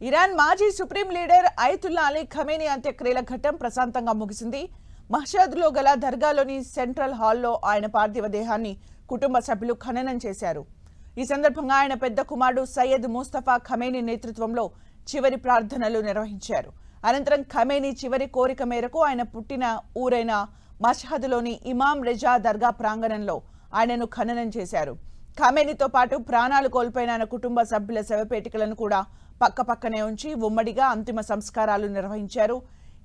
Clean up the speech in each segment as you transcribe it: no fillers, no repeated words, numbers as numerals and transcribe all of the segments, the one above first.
Iran మాజీ supreme leader Ayatollah Ali Khamenei అంత్యక్రియల ఘట్టం ప్రశాంతంగా ముగిసింది. మషాద్లో గల దర్గాలోని సెంట్రల్ హాల్లో ఆయన పార్థివ దేహాన్ని కుటుంబ సభ్యులు ఖననం చేశారు. ఈ సందర్భంగా ఆయన పెద్ద కుమారుడు సయ్యద్ ముస్తఫా ఖమేనీ నేతృత్వంలో చివరి ప్రార్థనలు నిర్వహించారు. అనంతరం ఖమేనీ చివరి కోరిక మేరకు ఆయన పుట్టిన ఊరైన మషహద్లోని ఇమాం రెజా దర్గా ప్రాంగణంలో ఆయనను ఖననం చేశారు. ఖమేనీతో పాటు ప్రాణాలు కోల్పోయిన ఆయన కుటుంబ సభ్యుల శవపేటికలను కూడా పక్కపక్కనే ఉంచి ఉమ్మడిగా అంతిమ సంస్కారాలు నిర్వహించారు.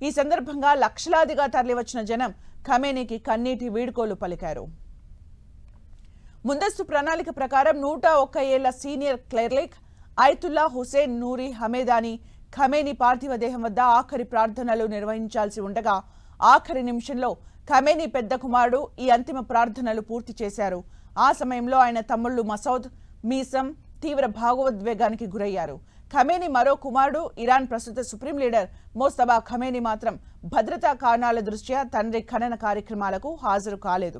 ఈ సందర్భంగా లక్షలాదిగా తరలివచ్చిన జనం ఖమేనీకి కన్నీటి వీడ్కోలు పలికారు. ముందస్తు ప్రణాళిక ప్రకారం 101 ఏళ్ల సీనియర్ క్లెర్క్ అయతుల్లా హుసేన్ నూరి హమేదానీ ఖమేనీ పార్థివ దేహం వద్ద ఆఖరి ప్రార్థనలు నిర్వహించాల్సి ఉండగా ఆఖరి నిమిషంలో ఖమేనీ పెద్ద కుమారుడు ఈ అంతిమ ప్రార్థనలు పూర్తి చేశారు. ఆ సమయంలో ఆయన తమ్ముళ్లు మసౌద్, మీసం తీవ్ర భావోద్వేగానికి గురయ్యారు. ఖమేనీ మరో కుమారుడు ఇరాన్ ప్రస్తుత సుప్రీం లీడర్ మోస్తబా ఖమేనీ మాత్రం భద్రతా కారణాల దృష్ట్యా తండ్రి ఖనన కార్యక్రమాలకు హాజరు కాలేదు.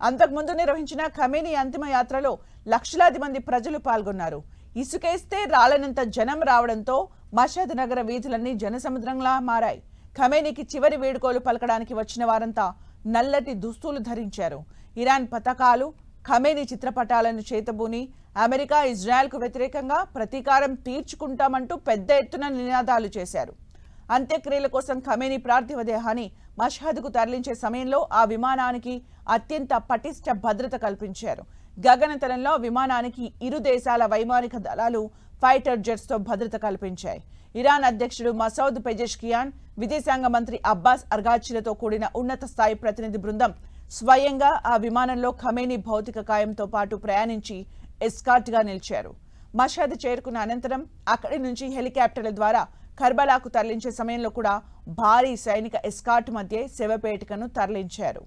అంతకుముందు నిర్వహించిన ఖమేనీ అంతిమ యాత్రలో లక్షలాది మంది ప్రజలు పాల్గొన్నారు. ఇసుకేస్తే రాలనంత జనం రావడంతో మషహద్ నగర వీధులన్నీ జనసముద్రంలా మారాయి. ఖమేనీకి చివరి వేడుకోలు పలకడానికి వచ్చిన వారంతా నల్లటి దుస్తులు ధరించారు. ఇరాన్ పతాకాలు, ఖమేనీ చిత్రపటాలను చేతబూని అమెరికా, ఇజ్రాయెల్కు వ్యతిరేకంగా ప్రతీకారం తీర్చుకుంటామంటూ పెద్ద ఎత్తున నినాదాలు చేశారు. అంత్యక్రియల కోసం ఖమేనీ పార్థివ దేహాన్ని మషహద్కు తరలించే సమయంలో ఆ విమానానికి అత్యంత పటిష్ట భద్రత కల్పించారు. గగనతలంలో విమానానికి ఇరు దేశాల వైమానిక దళాలు ఫైటర్ జెట్స్తో భద్రత కల్పించాయి. ఇరాన్ అధ్యక్షుడు మసౌద్ పెజెష్కియాన్, విదేశాంగ మంత్రి అబ్బాస్ అర్గాచీలతో కూడిన ఉన్నత స్థాయి ప్రతినిధి బృందం స్వయంగా ఆ విమానంలో ఖమేనీ భౌతిక కాయంతో పాటు ప్రయాణించి ఎస్కార్ట్గా నిలిచారు. మషహద్ చేరుకున్న అనంతరం అక్కడి నుంచి హెలికాప్టర్ల ద్వారా కర్బలాకు తరలించే సమయంలో కూడా భారీ సైనిక ఎస్కార్ట్ మధ్య శవపేటికను తరలించారు.